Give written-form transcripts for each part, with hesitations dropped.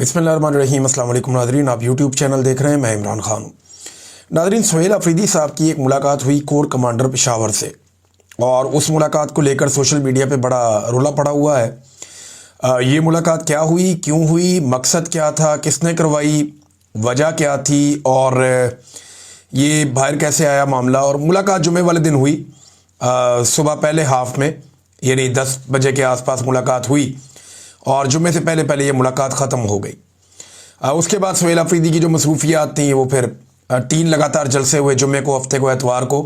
बिस्मिल्लाहिर्रहमानिर्रहीम। अस्सलाम वालेकुम नाज़रीन, आप यूट्यूब चैनल देख रहे हैं, मैं इमरान खान हूँ। नाज़रीन, सुहेल अफरीदी साहब की एक मुलाकात हुई कोर कमांडर पेशावर से, और उस मुलाकात को लेकर सोशल मीडिया पे बड़ा रोला पड़ा हुआ है। ये मुलाकात क्या हुई, क्यों हुई, मकसद क्या था, किसने करवाई, वजह क्या थी, और ये बाहर कैसे आया मामला। और मुलाकात जुमे वाले दिन हुई, सुबह पहले हाफ में, यानी 10 बजे के आसपास मुलाकात हुई, और जुम्मे से पहले पहले ये मुलाकात ख़त्म हो गई। उसके बाद सुहेल अफरीदी की जो मसरूफियात थी, वो फिर 3 लगातार जलसे हुए, जुम्मे को, हफ्ते को, एतवार को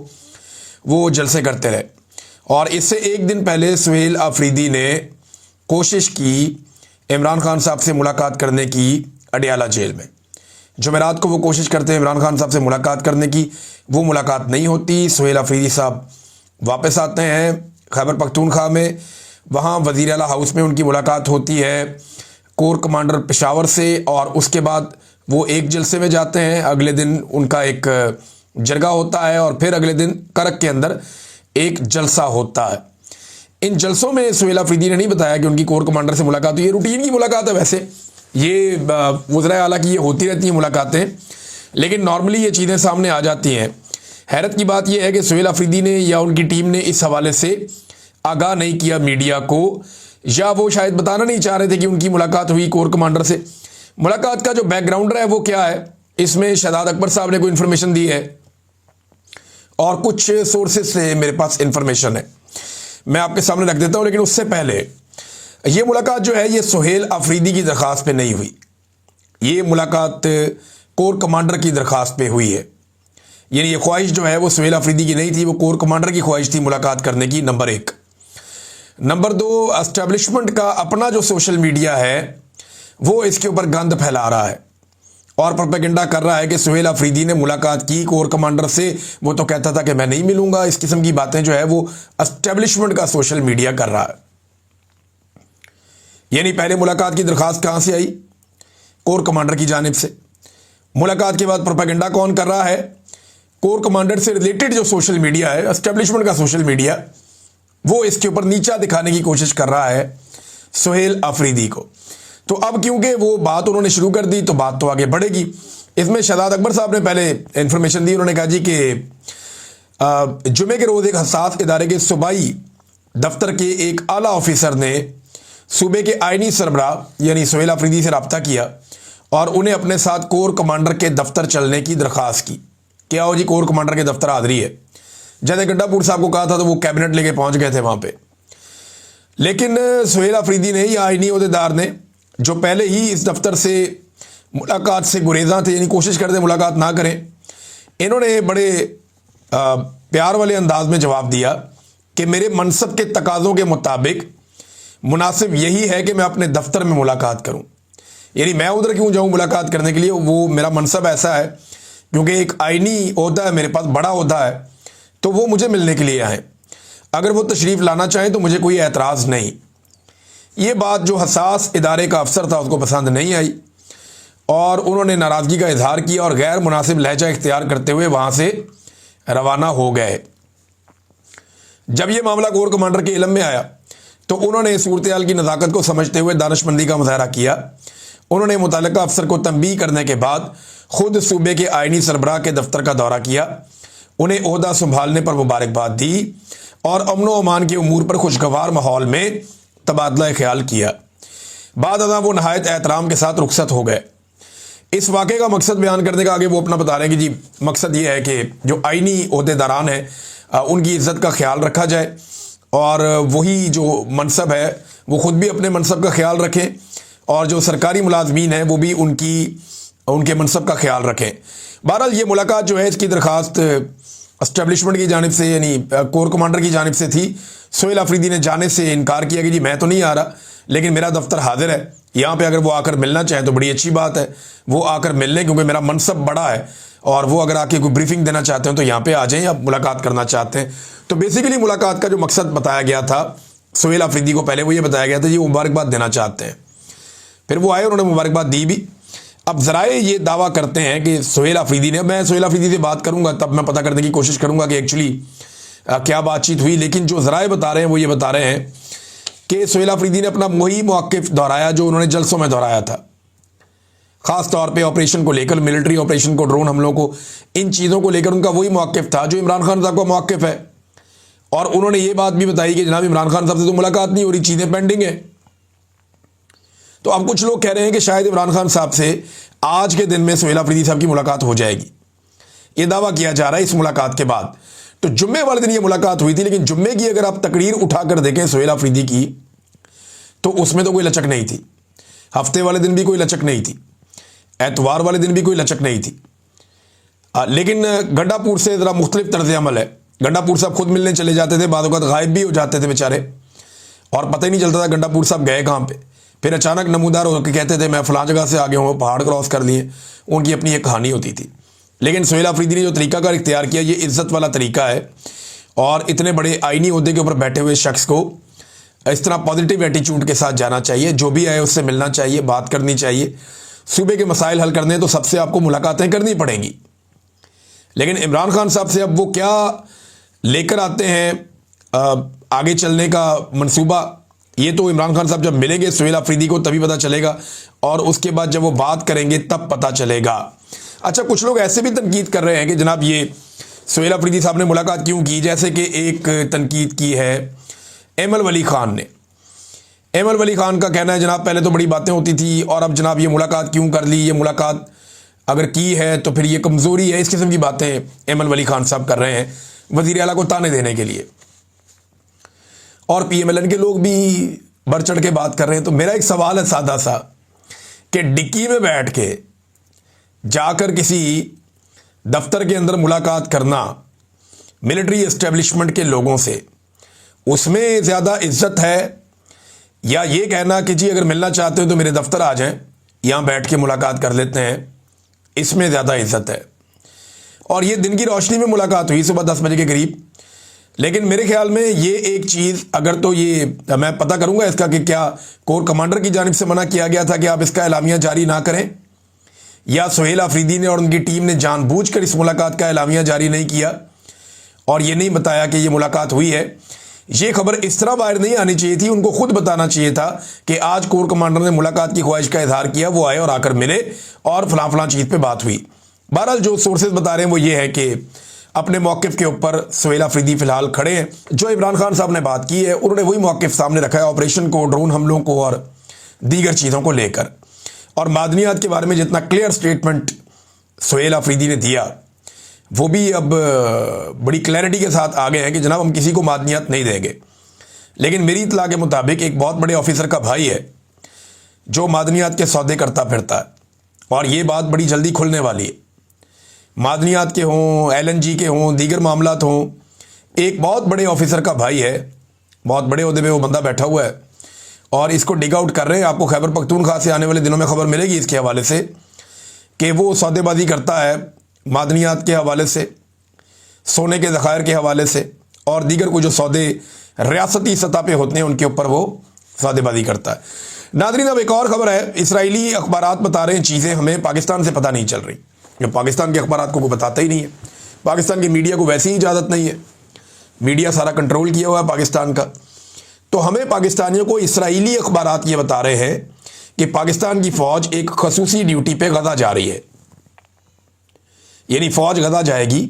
वो जलसे करते रहे। और इससे एक दिन पहले सुहेल अफरीदी ने कोशिश की इमरान खान साहब से मुलाकात करने की अडियाला जेल में। जुमेरात को वो कोशिश करते हैं इमरान खान साहब से मुलाकात करने की, वो मुलाकात नहीं होती। सुहेल अफरीदी साहब वापस आते हैं खैबर पख्तूनख्वा में, वहाँ वज़ीर आला हाउस में उनकी मुलाकात होती है कोर कमांडर पेशावर से, और उसके बाद वो एक जलसे में जाते हैं। अगले दिन उनका एक जरगा होता है, और फिर अगले दिन करक के अंदर एक जलसा होता है। इन जलसों में सुहेल अफरीदी ने नहीं बताया कि उनकी कोर कमांडर से मुलाकात हुई। ये रूटीन की मुलाकात है, वैसे ये वज़ीर आला की ये होती रहती हैं मुलाकातें, लेकिन नॉर्मली ये चीज़ें सामने आ जाती हैं। हैरत की बात यह है कि सुहेल अफरीदी ने या उनकी टीम ने इस हवाले से आगाह नहीं किया मीडिया को, या वो शायद बताना नहीं चाह रहे थे कि उनकी मुलाकात हुई कोर कमांडर से। मुलाकात का जो बैकग्राउंड है वो क्या है, इसमें शहजाद अकबर साहब ने कोई इन्फॉर्मेशन दी है, और कुछ सोर्सेज से मेरे पास इन्फॉर्मेशन है, मैं आपके सामने रख देता हूं। लेकिन उससे पहले ये मुलाकात जो है, ये सुहेल अफरीदी की दरख्वास्त पे नहीं हुई। ये मुलाकात कोर कमांडर की दरख्वास्त पे हुई है। यानी ये ख्वाहिश जो है वो सुहेल अफरीदी की नहीं थी, वो कोर कमांडर की ख्वाहिश थी मुलाकात करने की, नंबर 1। नंबर 2, एस्टेब्लिशमेंट का अपना जो सोशल मीडिया है वो इसके ऊपर गंद फैला रहा है और प्रोपेगेंडा कर रहा है कि सुहेल अफरीदी ने मुलाकात की कोर कमांडर से, वो तो कहता था कि मैं नहीं मिलूंगा। इस किस्म की बातें जो है वो एस्टेब्लिशमेंट का सोशल मीडिया कर रहा है। यानी पहले मुलाकात की दरख्वास्त कहां से आई? कोर कमांडर की जानिब से। मुलाकात के बाद प्रोपेगेंडा कौन कर रहा है? कोर कमांडर से रिलेटेड जो सोशल मीडिया है, एस्टेब्लिशमेंट का सोशल मीडिया, वो इसके ऊपर नीचा दिखाने की कोशिश कर रहा है सुहेल अफरीदी को। तो अब क्योंकि वो बात उन्होंने शुरू कर दी, तो बात तो आगे बढ़ेगी। इसमें शहजाद अकबर साहब ने पहले इंफॉर्मेशन दी। उन्होंने कहा जी कि जुमे के रोज़ एक हसास इदारे के सूबाई दफ्तर के एक आला ऑफिसर ने सूबे के आइनी सरबराह यानी सुहेल अफरीदी से रब्ता किया और उन्हें अपने साथ कोर कमांडर के दफ्तर चलने की दरख्वास्त की। क्या हो जी, कोर कमांडर के दफ्तर हाजिरी है। जैसे गड्ढापुर साहब को कहा था तो वो कैबिनेट लेके पहुंच गए थे वहां पे, लेकिन सुहेल अफरीदी ने या आईनी ओहदेदार ने, जो पहले ही इस दफ्तर से मुलाकात से गुरेजा थे, यानी कोशिश करते मुलाकात ना करें, इन्होंने बड़े प्यार वाले अंदाज में जवाब दिया कि मेरे मनसब के तकाज़ों के मुताबिक मुनासिब यही है कि मैं अपने दफ्तर में मुलाकात करूं। यानी मैं उधर क्यों जाऊं मुलाकात करने के लिए, वो मेरा मनसब ऐसा है क्योंकि एक आईनी ओहदा है मेरे पास, बड़ा ओहदा है, तो वो मुझे मिलने के लिए आए। अगर वो तशरीफ़ लाना चाहें तो मुझे कोई एतराज़ नहीं। ये बात जो हसास इदारे का अफसर था उसको पसंद नहीं आई, और उन्होंने नाराज़गी का इजहार किया और गैर मुनासिब लहजा इख्तियार करते हुए वहाँ से रवाना हो गए। जब ये मामला कोर कमांडर के इल्म में आया तो उन्होंने सूरत हाल की नज़ाकत को समझते हुए दानिशमंदी का मुजाहरा किया। उन्होंने मुतल्लिका अफसर को तंबीह करने के बाद खुद सूबे के आइनी सरबराह के दफ्तर का दौरा किया, उन्हें ओहदा संभालने पर मुबारकबाद दी और अमन व अमान के उमूर पर खुशगवार माहौल में तबादला ख्याल किया। बाद अदा वो नहायत एहतराम के साथ रुखसत हो गए। इस वाक़े का मकसद बयान करने का आगे वो अपना बता रहे हैं कि जी मकसद ये है कि जो आइनी ओहदेदारान हैं उनकी इज़्ज़त का ख्याल रखा जाए, और वही जो मनसब है वो ख़ुद भी अपने मनसब का ख्याल रखें, और जो सरकारी मुलाजमीन हैं वो भी उनके मनसब का ख्याल रखें। बहरहाल ये मुलाकात जो है, इसकी दरख्वास्त एस्टेब्लिशमेंट की जानिब से यानी कोर कमांडर की जानिब से थी। सुहेल अफरीदी ने जाने से इनकार किया कि जी मैं तो नहीं आ रहा, लेकिन मेरा दफ्तर हाजिर है यहाँ पे, अगर वो आकर मिलना चाहें तो बड़ी अच्छी बात है, वो आकर मिल लें, क्योंकि मेरा मनसब बड़ा है, और वो अगर आके कोई ब्रीफिंग देना चाहते हैं तो यहाँ पे आ जाएं, या मुलाकात करना चाहते हैं। तो बेसिकली मुलाकात का जो मकसद बताया गया था सुहेल अफरीदी को, पहले वो ये बताया गया था जी मुबारकबाद देना चाहते हैं। फिर वो आए, उन्होंने मुबारकबाद दी भी। अब ज़राए ये दावा करते हैं कि सुहेल अफरीदी ने, मैं सुहेल अफरीदी से बात करूंगा तब मैं पता करने की कोशिश करूंगा कि एक्चुअली क्या बातचीत हुई, लेकिन जो ज़राए बता रहे हैं वो ये बता रहे हैं कि सुहेल अफरीदी ने अपना वही मौक़िफ़ दोहराया जो उन्होंने जलसों में दोहराया था। खास तौर पे ऑपरेशन को लेकर, मिलिट्री ऑपरेशन को, ड्रोन हमलों को, इन चीज़ों को लेकर उनका वही मौक़िफ़ था जो इमरान खान साहब का मौक़िफ़ है। और उन्होंने ये बात भी बताई कि जनाब इमरान खान साहब से तो मुलाकात नहीं हो रही, चीज़ें पेंडिंग है। तो अब कुछ लोग कह रहे हैं कि शायद इमरान खान साहब से आज के दिन में सुहेल अफरीदी साहब की मुलाकात हो जाएगी। ये दावा किया जा रहा है इस मुलाकात के बाद। तो जुम्मे वाले दिन ये मुलाकात हुई थी, लेकिन जुम्मे की अगर आप तकरीर उठाकर देखें सुहेल अफरीदी की, तो उसमें तो कोई लचक नहीं थी। हफ्ते वाले दिन भी कोई लचक नहीं थी, एतवार वाले दिन भी कोई लचक नहीं थी। लेकिन गंडापुर से ज़रा मुख्तलिफ तर्ज अमल है। गंडापुर साहब खुद मिलने चले जाते थे, बाद वक़्त गायब भी हो जाते थे बेचारे, और पता ही नहीं चलता था गंडापुर साहब गए कहाँ पे। फिर अचानक नमूदार होकर कहते थे मैं फ़लाँ जगह से आ गया हूँ, पहाड़ क्रॉस कर लिए। उनकी अपनी एक कहानी होती थी। लेकिन सुहेल अफरीदी ने जो तरीका कार इख्तियार किया, ये इज़्ज़त वाला तरीका है। और इतने बड़े आईनी ओहदे के ऊपर बैठे हुए शख्स को इस तरह पॉजिटिव एटीट्यूड के साथ जाना चाहिए। जो भी आए उससे मिलना चाहिए, बात करनी चाहिए। सूबे के मसाइल हल करने तो सबसे आपको मुलाकातें करनी पड़ेंगी। लेकिन इमरान खान साहब से अब वो क्या लेकर आते हैं आगे चलने का मंसूबा, ये तो इमरान खान साहब जब मिलेंगे सुहेल अफरीदी को तभी पता चलेगा, और उसके बाद जब वो बात करेंगे तब पता चलेगा। अच्छा, कुछ लोग ऐसे भी तनकीद कर रहे हैं कि जनाब ये सुहेल अफरीदी साहब ने मुलाकात क्यों की, जैसे कि एक तनकीद की है एमल वली खान ने। एमल वली खान का कहना है जनाब पहले तो बड़ी बातें होती थी और अब जनाब ये मुलाकात क्यों कर ली, ये मुलाकात अगर की है तो फिर ये कमज़ोरी है। इस किस्म की बातें एमल वली खान साहब कर रहे हैं वज़ीर आला को ताने देने के लिए, और PMLN के लोग भी बढ़ चढ़ के बात कर रहे हैं। तो मेरा एक सवाल है सादा सा कि डिक्की में बैठ के जाकर किसी दफ्तर के अंदर मुलाकात करना मिलिट्री एस्टेब्लिशमेंट के लोगों से, उसमें ज़्यादा इज्जत है या ये कहना कि जी अगर मिलना चाहते हो तो मेरे दफ्तर आ जाएं, यहाँ बैठ के मुलाकात कर लेते हैं, इसमें ज़्यादा इज्जत है। और ये दिन की रोशनी में मुलाकात हुई सुबह 10 बजे के करीब। लेकिन मेरे ख्याल में ये एक चीज़, अगर तो ये मैं पता करूंगा इसका कि क्या कोर कमांडर की जानिब से मना किया गया था कि आप इसका एलामिया जारी ना करें, या सुहेल अफरीदी ने और उनकी टीम ने जानबूझकर इस मुलाकात का एलामिया जारी नहीं किया और ये नहीं बताया कि ये मुलाकात हुई है। ये खबर इस तरह बाहर नहीं आनी चाहिए थी, उनको खुद बताना चाहिए था कि आज कोर कमांडर ने मुलाकात की ख्वाहिश का इजहार किया, वो आए और आकर मिले और फलां फलां चीज़ पे बात हुई। बहरहाल जो सोर्सेज बता रहे हैं वो ये है कि अपने मौक़िफ़ के ऊपर सुहेल अफरीदी फ़िलहाल खड़े हैं। जो इमरान खान साहब ने बात की है उन्होंने वही मौक़िफ़ सामने रखा है ऑपरेशन को, ड्रोन हमलों को और दीगर चीज़ों को लेकर। और मादनियात के बारे में जितना क्लियर स्टेटमेंट सुहेल अफरीदी ने दिया, वो भी अब बड़ी क्लैरिटी के साथ आ गए हैं कि जनाब हम किसी को मादनियात नहीं देंगे। लेकिन मेरी इत्तला के मुताबिक एक बहुत बड़े ऑफिसर का भाई है जो मादनियात के सौदे करता फिरता है, और ये बात बड़ी जल्दी खुलने वाली है। मादनियात के हों, LNG के हों, दीगर मामलात हों, एक बहुत बड़े ऑफिसर का भाई है, बहुत बड़े ओहदे पे वो बंदा बैठा हुआ है और इसको डिग आउट कर रहे हैं। आपको खैबर पख्तूनख्वा से आने वाले दिनों में खबर मिलेगी इसके हवाले से कि वो सौदेबाजी करता है मादनियात के हवाले से, सोने के ज़खायर के हवाले से, और दीगर को जो सौदे रियासती सतह पे होते हैं उनके ऊपर वो सौदेबाजी करता है। नाज़रीन, अब एक और ख़बर है, इसराइली अखबारात बता रहे हैं चीज़ें हमें पाकिस्तान से पता नहीं चल रही। पाकिस्तान के अखबारात को कोई बताता ही नहीं है, पाकिस्तान की मीडिया को वैसी ही इजाज़त नहीं है, मीडिया सारा कंट्रोल किया हुआ है पाकिस्तान का। तो हमें पाकिस्तानियों को इसराइली अखबारात ये बता रहे हैं कि पाकिस्तान की फ़ौज एक खसूसी ड्यूटी पे गज़ा जा रही है, यानी फ़ौज गज़ा जाएगी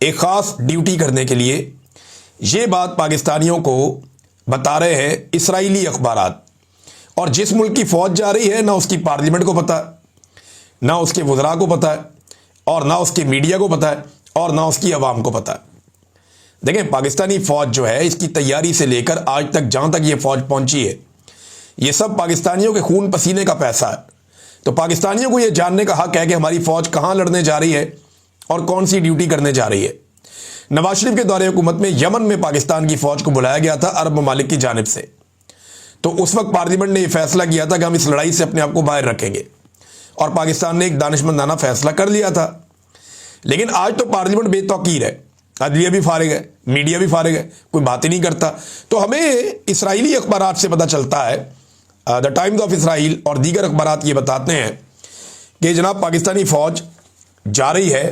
एक ख़ास ड्यूटी करने के लिए। ये बात पाकिस्तानियों को बता रहे हैं इसराइली अखबारात। और जिस मुल्क की फ़ौज जा रही है ना उसकी पार्लियामेंट को पता है, ना उसके वज़रा को पता है, और ना उसके मीडिया को पता है, और ना उसकी आवाम को पता है। देखें, पाकिस्तानी फ़ौज जो है इसकी तैयारी से लेकर आज तक जहाँ तक ये फ़ौज पहुँची है, ये सब पाकिस्तानियों के खून पसीने का पैसा है। तो पाकिस्तानियों को ये जानने का हक़ है कि हमारी फ़ौज कहाँ लड़ने जा रही है और कौन सी ड्यूटी करने जा रही है। नवाज शरीफ के दौरे हुकूमत में यमन में पाकिस्तान की फ़ौज को बुलाया गया था अरब ममालिक की जानिब से। तो उस वक्त पार्लियामेंट ने यह फैसला किया था कि हम इस लड़ाई से अपने आप को बाहर रखेंगे, और पाकिस्तान ने एक दानिशमंदाना फैसला कर लिया था। लेकिन आज तो पार्लियामेंट बेतौकीर है, अदलिया भी फारिग है, मीडिया भी फारिग है, कोई बात ही नहीं करता। तो हमें इसराइली अखबारात से पता चलता है, द टाइम्स ऑफ इसराइल और दीगर अखबारात ये बताते हैं कि जनाब पाकिस्तानी फ़ौज जा रही है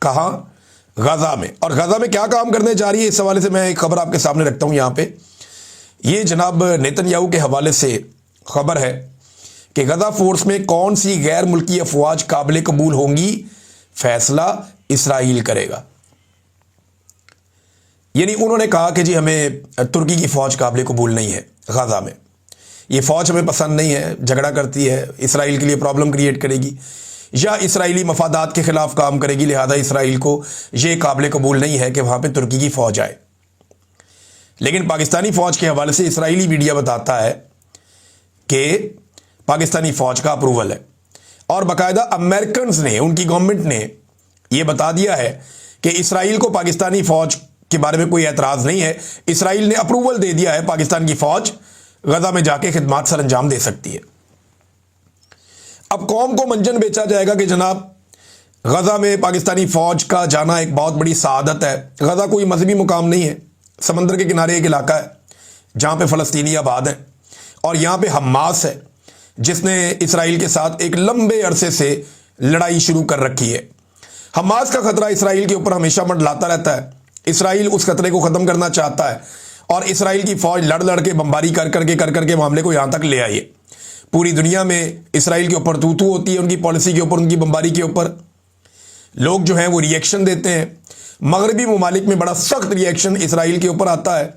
कहाँ, गज़ा में। और गज़ा में क्या काम करने जा रही है, इस हवाले से मैं एक खबर आपके सामने रखता हूँ यहाँ पे। ये जनाब नेतन्याहू के हवाले से खबर है कि गजा फोर्स में कौन सी गैर मुल्की अफवाज काबिल कबूल होंगी, फैसला इसराइल करेगा। यानी उन्होंने कहा कि जी हमें तुर्की की फौज काबिल कबूल नहीं है, गजा में ये फौज हमें पसंद नहीं है, झगड़ा करती है, इसराइल के लिए प्रॉब्लम क्रिएट करेगी या इसराइली मफादात के खिलाफ काम करेगी, लिहाजा इसराइल को ये काबिल कबूल नहीं है कि वहां पे तुर्की की फौज आए। लेकिन पाकिस्तानी फौज के हवाले से इसराइली मीडिया बताता है कि पाकिस्तानी फौज का अप्रूवल है और बाकायदा अमेरिकन ने, उनकी गवर्नमेंट ने यह बता दिया है कि इसराइल को पाकिस्तानी फौज के बारे में कोई एतराज नहीं है। इसराइल ने अप्रूवल दे दिया है, पाकिस्तान की फौज गजा में जाके खिदमात सर अंजाम दे सकती है। अब कौम को मंजन बेचा जाएगा कि जनाब गजा में पाकिस्तानी फौज का जाना एक बहुत बड़ी सआदत है। गजा कोई मजहबी मुकाम नहीं है, समंदर के किनारे एक इलाका है जहां पे फ़लस्तीनी आबाद है और यहां पे हमास है जिसने इसराइल के साथ एक लंबे अरसे से लड़ाई शुरू कर रखी है। हमास का खतरा इसराइल के ऊपर हमेशा मंडलाता रहता है। इसराइल उस खतरे को ख़त्म करना चाहता है और इसराइल की फ़ौज लड़ लड़ के बमबारी कर करके मामले को यहाँ तक ले आई है। पूरी दुनिया में इसराइल के ऊपर तू होती है, उनकी पॉलिसी के ऊपर, उनकी बमबारी के ऊपर लोग जो हैं वो रिएक्शन देते हैं। मगरबी ममालिक में बड़ा सख्त रिएक्शन इसराइल के ऊपर आता है।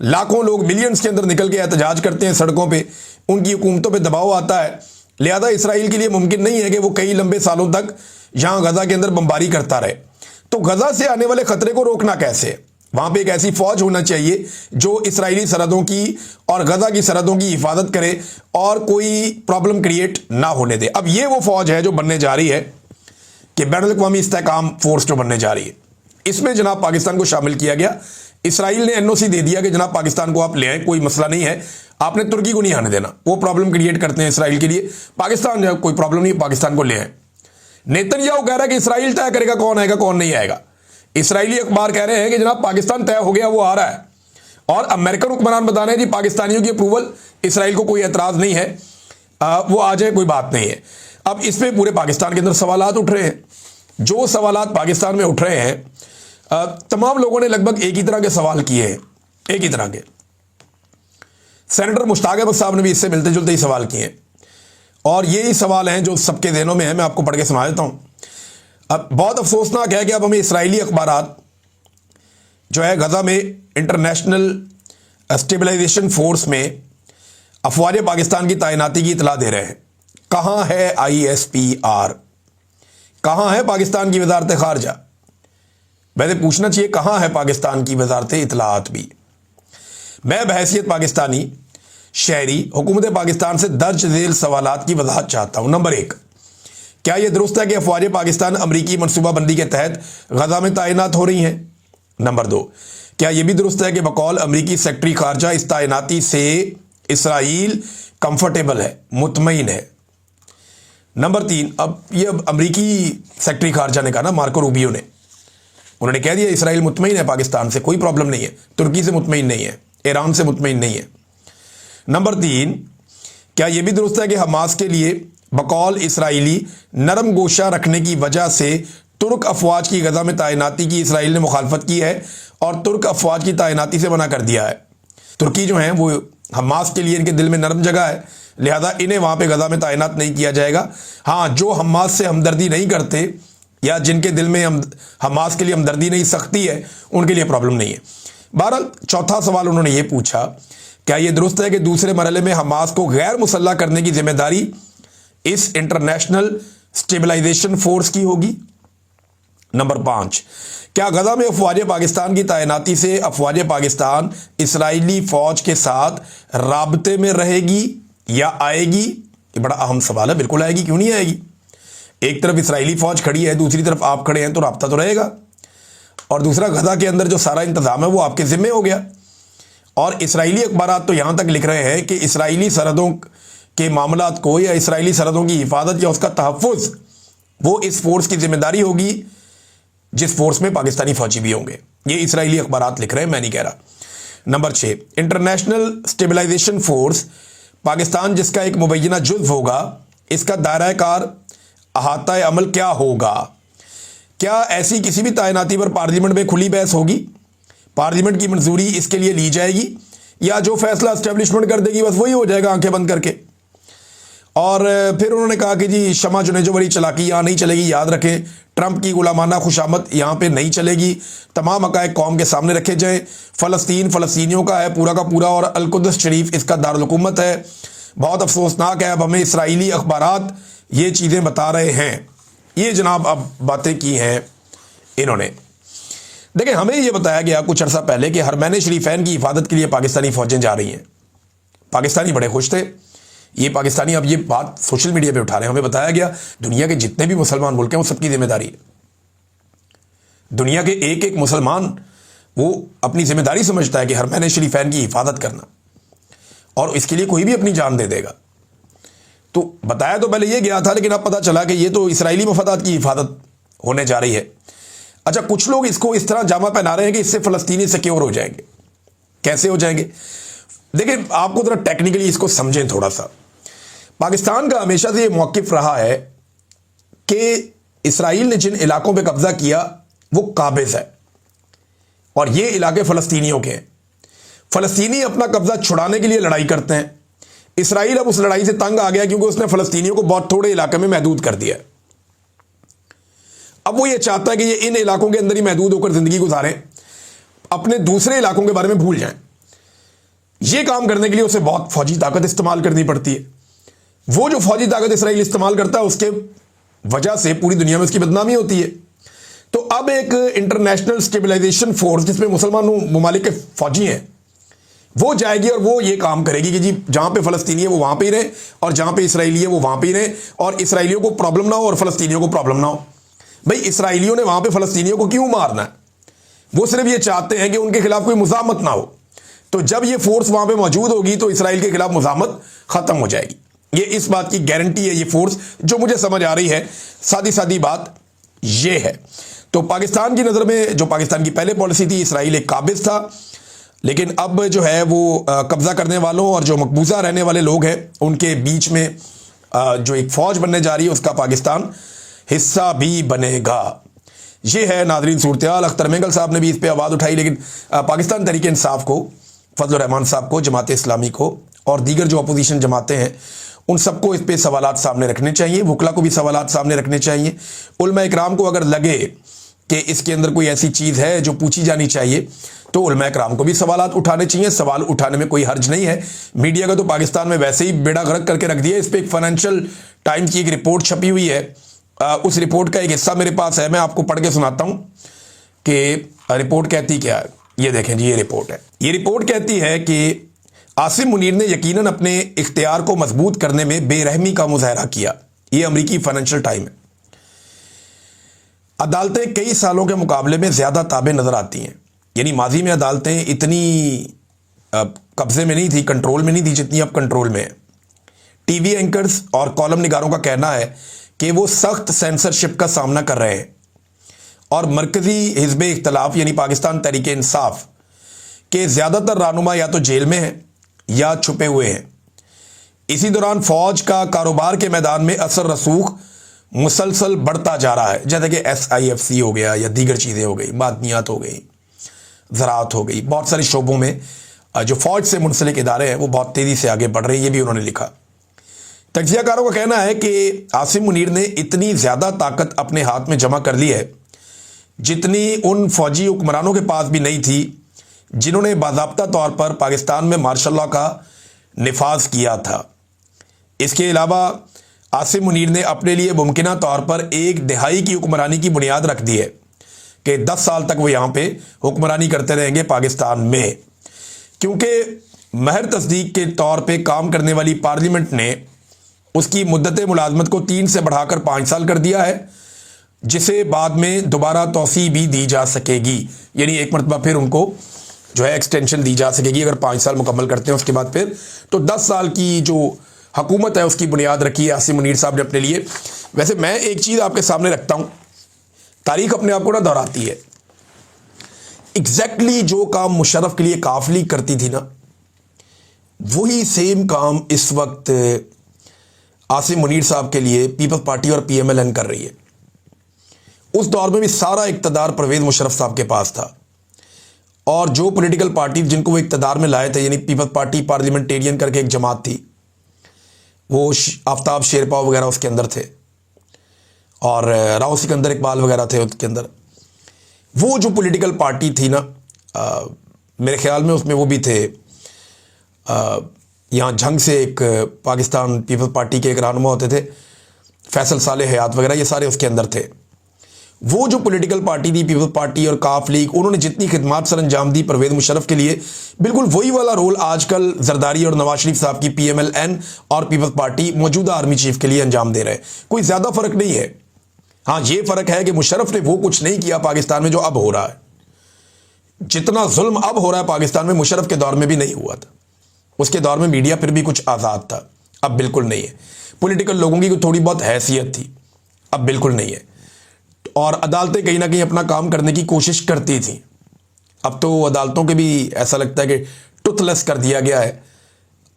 लाखों लोग मिलियंस के अंदर निकल के एहतजाज करते हैं सड़कों पर, उनकी हुकूमतों पर दबाव आता है। लिहाजा इसराइल के लिए मुमकिन नहीं है कि वो कई लंबे सालों तक यहाँ गजा के अंदर बमबारी करता रहे। तो गजा से आने वाले खतरे को रोकना कैसे? वहां पे एक ऐसी फौज होना चाहिए जो इसराइली सरहदों की और गजा की सरहदों की हिफाजत करे और कोई प्रॉब्लम क्रिएट ना होने दे। अब ये वो फौज है जो बनने जा रही है कि बैनुल अक़वामी इस्तेहकाम फोर्स जो बनने जा रही है, इसमें जनाब पाकिस्तान को शामिल किया गया। इसराइल ने एनओसी दे दिया कि जनाब पाकिस्तान को आप ले आए, कोई मसला नहीं है, आपने तुर्की को नहीं आने देना, वो प्रॉब्लम क्रिएट करते हैं इसराइल के लिए। पाकिस्तान जो कोई प्रॉब्लम नहीं, पाकिस्तान को ले आए। नेतन्याहू कह रहा है कि इसराइल तय करेगा कौन आएगा कौन नहीं आएगा। इसराइली अखबार कह रहे हैं कि जनाब पाकिस्तान तय हो गया, वो आ रहा है। और अमेरिकन हुक्मरान बता रहे हैं जी पाकिस्तानियों की अप्रूवल, इसराइल को कोई एतराज नहीं है, वो आ जाए, कोई बात नहीं है। अब इस पे पूरे पाकिस्तान के अंदर सवालात उठ रहे हैं। जो सवालात पाकिस्तान में उठ रहे हैं, तमाम लोगों ने लगभग एक ही तरह के सवाल किए हैं, एक ही तरह के। सेनेटर मुश्ताक अहमद साहब ने भी इससे मिलते जुलते ही सवाल किए हैं और यही सवाल हैं जो सबके ज़हनों में है। मैं आपको पढ़ के सुना देता हूँ। अब बहुत अफसोसनाक है कि अब हमें इसराइली अखबारात जो है गजा में इंटरनेशनल स्टेबलाइजेशन फोर्स में अफवाज पाकिस्तान की तैनाती की इतला दे रहे हैं। कहाँ है ISPR? कहाँ है पाकिस्तान की वजारत खारजा? वैसे पूछना चाहिए कहाँ है पाकिस्तान की वजारत इतलात भी। मैं बहैसियत पाकिस्तानी शहरी हुकूमत पाकिस्तान से दर्ज झेल सवालात की वजाहत चाहता हूँ। नंबर 1, क्या यह दुरुस्त है कि अफवाज पाकिस्तान अमरीकी मनसूबाबंदी के तहत गजा में तैनात हो रही हैं? नंबर 2, क्या यह भी दुरुस्त है कि बकौल अमरीकी सेक्रेटरी खारजा इस तैनाती से इसराइल कंफर्टेबल है, मुतमईन है? नंबर 3, अब यह अमरीकी सेक्रेटरी खारजा ने कहा ना, मार्को रूबियो ने, उन्होंने कह दिया इसराइल मुतमईन है पाकिस्तान से, कोई प्रॉब्लम नहीं है, तुर्की से मुतमईन नहीं है, ईरान से मुतमईन नहीं है। नंबर 3, क्या यह भी दुरुस्त है कि हमास के लिए बकौल इसराइली नरम गोशा रखने की वजह से तुर्क अफवाज की गजा में तैनाती की इसराइल ने मुखालफत की है और तुर्क अफवाज की तैनाती से मना कर दिया है? तुर्की जो है वो हमास के लिए इनके दिल में नरम जगह है, लिहाजा इन्हें वहाँ पे गजा में तैनात नहीं किया जाएगा। हाँ, जो हमास से हमदर्दी नहीं करते या जिनके दिल में हमास के लिए हमदर्दी नहीं सख्ती है, उनके लिए प्रॉब्लम नहीं है। बहरहाल चौथा सवाल उन्होंने ये पूछा, क्या यह दुरुस्त है कि दूसरे मरहले में हमास को गैर मुसल्लह करने की जिम्मेदारी इस इंटरनेशनल स्टेबलाइजेशन फोर्स की होगी? नंबर 5, क्या गजा में अफवाज पाकिस्तान की तैनाती से अफवाज पाकिस्तान इसराइली फौज के साथ राब्ते में रहेगी या आएगी? ये बड़ा अहम सवाल है। बिल्कुल आएगी, क्यों नहीं आएगी? एक तरफ इसराइली फौज खड़ी है, दूसरी तरफ आप खड़े हैं, तो राब्ता तो रहेगा। और दूसरा, गजा के अंदर जो सारा इंतजाम है वो आपके जिम्मे हो गया। और इसराइली अखबारात तो यहां तक लिख रहे हैं कि इसराइली सरहदों के मामलात को या इसराइली सरहदों की हिफाजत या उसका तहफ़्फ़ुज़ वो इस फोर्स की जिम्मेदारी होगी जिस फोर्स में पाकिस्तानी फौजी भी होंगे। ये इसराइली अखबारात लिख रहे हैं, मैं नहीं कह रहा। Number 6, international stabilisation force Pakistan जिसका एक मुबैना जुज़्व होगा, इसका दायरा कार अहाता अमल क्या होगा? क्या ऐसी किसी भी तैनाती पर पार्लियामेंट में खुली बहस होगी? पार्लियामेंट की मंजूरी इसके लिए ली जाएगी या जो फैसला एस्टेब्लिशमेंट कर देगी बस वही हो जाएगा आंखें बंद करके? और फिर उन्होंने कहा कि जी शमा जुनेजो वाली चालाकी यहाँ नहीं चलेगी, याद रखें ट्रंप की गुलामाना खुशामद यहाँ पे नहीं चलेगी, तमाम हक़ाइक़ कौम के सामने रखे जाएं, फ़लस्तीन फ़लस्तीनियों का है पूरा का पूरा और अल-कुद्स शरीफ इसका दारुल हुकूमत है। बहुत अफसोसनाक है, अब हमें इसराइली अखबारात ये चीज़ें बता रहे हैं। ये जनाब अब बातें की हैं इन्होंने। देखिए, हमें ये बताया गया कुछ अर्सा पहले कि हरमैन शरीफैन की हिफाजत के लिए पाकिस्तानी फ़ौजें जा रही हैं। पाकिस्तानी बड़े खुश थे, ये पाकिस्तानी अब ये बात सोशल मीडिया पे उठा रहे हैं। हमें बताया गया दुनिया के जितने भी मुसलमान मुल्क हैं वो सबकी जिम्मेदारी है। दुनिया के एक एक मुसलमान वो अपनी जिम्मेदारी समझता है कि हरमैन शरीफैन की हिफाजत करना, और इसके लिए कोई भी अपनी जान दे देगा। तो बताया तो पहले ये गया था, लेकिन अब पता चला कि ये तो इसराइली मफादात की हिफाजत होने जा रही है। अच्छा, कुछ लोग इसको इस तरह जामा पहना रहे हैं कि इससे फ़लस्तीनी सिक्योर हो जाएंगे। कैसे हो जाएंगे? देखिए, आपको जरा टेक्निकली इसको समझें थोड़ा सा। पाकिस्तान का हमेशा से ये मौक़िफ़ रहा है कि इसराइल ने जिन इलाकों पे कब्जा किया वो काबिज़ है और ये इलाके फ़लस्तीनियों के हैं। फ़लस्तीनी अपना कब्जा छुड़ाने के लिए लड़ाई करते हैं। इसराइल अब उस लड़ाई से तंग आ गया क्योंकि उसने फ़लस्तीनियों को बहुत थोड़े इलाके में महदूद कर दिया। अब वो ये चाहता है कि ये इन इलाकों के अंदर ही महदूद होकर ज़िंदगी गुजारें, अपने दूसरे इलाकों के बारे में भूल जाएं। ये काम करने के लिए उसे बहुत फ़ौजी ताकत इस्तेमाल करनी पड़ती है। वो जो फ़ौजी ताकत इसराइल इस्तेमाल करता है उसके वजह से पूरी दुनिया में उसकी बदनामी होती है। तो अब एक इंटरनेशनल स्टेबलाइजेशन फोर्स जिसमें मुसलमान ममालिक के फ़ौजी हैं वो जाएगी और वो ये काम करेगी कि जी जहाँ पे फ़लस्तीनी है वो वहाँ पे ही रहे और जहाँ पे इसराइली है वो वहाँ पे ही रहे, और इसराइलियों को प्रॉब्लम ना हो और फ़लस्तीनियों को प्रॉब्लम ना हो। भाई, इसराइलियों ने वहाँ पे फ़लस्तीनियों को क्यों मारना है? वो सिर्फ ये चाहते हैं कि उनके खिलाफ कोई मुज़ाहमत ना हो। तो जब ये फोर्स वहाँ पे मौजूद होगी तो इसराइल के खिलाफ मुज़ाहमत ख़त्म हो जाएगी। ये इस बात की गारंटी है, ये फोर्स जो मुझे समझ आ रही है। सादी सादी बात ये है। तो पाकिस्तान की नज़र में जो पाकिस्तान की पहले पॉलिसी थी, इसराइल एक काबिज़ था, लेकिन अब जो है वो कब्ज़ा करने वालों और जो मकबूजा रहने वाले लोग हैं उनके बीच में जो एक फ़ौज बनने जा रही है उसका पाकिस्तान हिस्सा भी बनेगा। ये है नाज़रीन सूरत-ए-हाल। अख्तर मेंगल साहब ने भी इस पर आवाज़ उठाई, लेकिन पाकिस्तान तहरीक इंसाफ को, फजल रहमान साहब को, जमात इस्लामी को और दीगर जो अपोजिशन जमातें हैं उन सबको इस पर सवालात सामने रखने चाहिए। वकला को भी सवालात सामने रखने चाहिए। उलमा इकराम को अगर लगे कि इसके अंदर कोई ऐसी चीज़ है जो पूछी जानी चाहिए तो उलमा इकराम को भी सवालात उठाने चाहिए। सवाल उठाने में कोई हर्ज नहीं है। मीडिया का तो पाकिस्तान में वैसे ही बेड़ा गर्क करके रख दिया। इस पर एक फाइनेंशियल टाइम्स की एक रिपोर्ट छपी हुई है। उस रिपोर्ट का एक हिस्सा मेरे पास है, मैं आपको पढ़ के सुनाता हूँ कि रिपोर्ट कहती क्या है। ये देखें जी, ये रिपोर्ट है। ये रिपोर्ट कहती है कि आसिम मुनीर ने यकीनन अपने इख्तियार को मजबूत करने में बेरहमी का मुजाहरा किया। ये अमरीकी फाइनेंशियल टाइम है। अदालतें कई सालों के मुकाबले में ज़्यादा ताबे नज़र आती हैं। यानी माजी में अदालतें इतनी कब्जे में नहीं थी, कंट्रोल में नहीं थी जितनी अब कंट्रोल में है। टीवी एंकर्स और कॉलम निगारों का कहना है कि वो सख्त सेंसरशिप का सामना कर रहे हैं और मरकज़ी हिज़्ब इख्तिलाफ यानी पाकिस्तान तहरीक इंसाफ के ज़्यादातर रहनुमा या तो जेल में हैं या छुपे हुए हैं। इसी दौरान फ़ौज का कारोबार के मैदान में असर रसूख मुसलसल बढ़ता जा रहा है, जैसे कि SIFC हो गया या दीगर चीज़ें हो गई, मादनियात हो गई, ज़राअत हो गई। बहुत सारे शोबों में जो फ़ौज से मुंसलिक इदारे हैं वो बहुत तेज़ी से आगे बढ़ रहे हैं। ये भी उन्होंने लिखा। तज्ज़ियाकारों का कहना है कि आसिम मुनीर ने इतनी ज़्यादा ताकत अपने हाथ में जमा कर ली है जितनी उन फ़ौजी हुक्मरानों के पास भी नहीं थी जिन्होंने बाज़ाब्ता तौर पर पाकिस्तान में मार्शल लॉ का निफाज किया था। इसके अलावा आसिम मुनीर ने अपने लिए मुमकिना तौर पर एक दिहाई की हुक्मरानी की बुनियाद रख दी है कि 10 साल तक वो यहाँ पे हुक्मरानी करते रहेंगे पाकिस्तान में, क्योंकि महर तस्दीक के तौर पे काम करने वाली पार्लियामेंट ने उसकी मुद्दत मुलाजमत को 3 से बढ़ाकर 5 साल कर दिया है, जिसे बाद में दोबारा तौसी भी दी जा सकेगी। यानी एक मरतबा फिर उनको जो है एक्सटेंशन दी जा सकेगी। अगर 5 साल मुकम्मल करते हैं उसके बाद फिर तो 10 साल की जो हुकूमत है उसकी बुनियाद रखी है आसिम मुनीर साहब ने अपने लिए। वैसे मैं एक चीज़ आपके सामने रखता हूँ, तारीख अपने आप को ना दोहराती है। एग्जैक्टली जो काम मुशर्रफ के लिए काफली करती थी ना, वही सेम काम इस वक्त आसिम मुनीर साहब के लिए पीपल्स पार्टी और PMLN कर रही है। उस दौर में भी सारा इक़्तिदार परवेज़ मुशर्रफ साहब के पास था और जो पॉलिटिकल पार्टी जिनको वो इक़्तिदार में लाए थे, यानी पीपल्स पार्टी पार्लियामेंटेरियन करके एक जमात थी, वो आफ्ताब शेरपाव वगैरह उसके अंदर थे, और राव सिकंदर इकबाल वगैरह थे उसके अंदर। वो जो पॉलिटिकल पार्टी थी ना, मेरे ख्याल में उसमें वो भी थे, यहाँ झंग से एक पाकिस्तान पीपल्स पार्टी के एक रहनुमा होते थे, फैसल साले हयात वगैरह, ये सारे उसके अंदर थे। वो जो पॉलिटिकल पार्टी थी पीपल्स पार्टी और काफ लीग, उन्होंने जितनी खिदमत सर अंजाम दी परवेज़ मुशर्रफ के लिए, बिल्कुल वही वाला रोल आजकल जरदारी और नवाज शरीफ साहब की PMLN और पीपल्स पार्टी मौजूदा आर्मी चीफ के लिए अंजाम दे रहे हैं। कोई ज़्यादा फ़र्क नहीं है। हाँ, ये फ़र्क है कि मुशर्रफ ने वो कुछ नहीं किया पाकिस्तान में जो अब हो रहा है। जितना जुल्म अब हो रहा है पाकिस्तान में, मुशर्रफ के दौर में भी नहीं हुआ था। उसके दौर में मीडिया फिर भी कुछ आज़ाद था, अब बिल्कुल नहीं है। पॉलिटिकल लोगों की थोड़ी बहुत हैसियत थी, अब बिल्कुल नहीं है। और अदालतें कहीं ना कहीं अपना काम करने की कोशिश करती थी। अब तो अदालतों के भी ऐसा लगता है कि टुथलेस कर दिया गया है,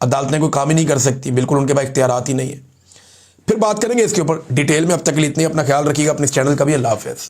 अदालतें कोई काम ही नहीं कर सकती, बिल्कुल उनके पास इख्तियारात ही नहीं है। फिर बात करेंगे इसके ऊपर डिटेल में। अब तक के लिए इतनी, अपना ख्याल रखिएगा, अपने इस चैनल का भी। अल्लाह हाफ़िज़।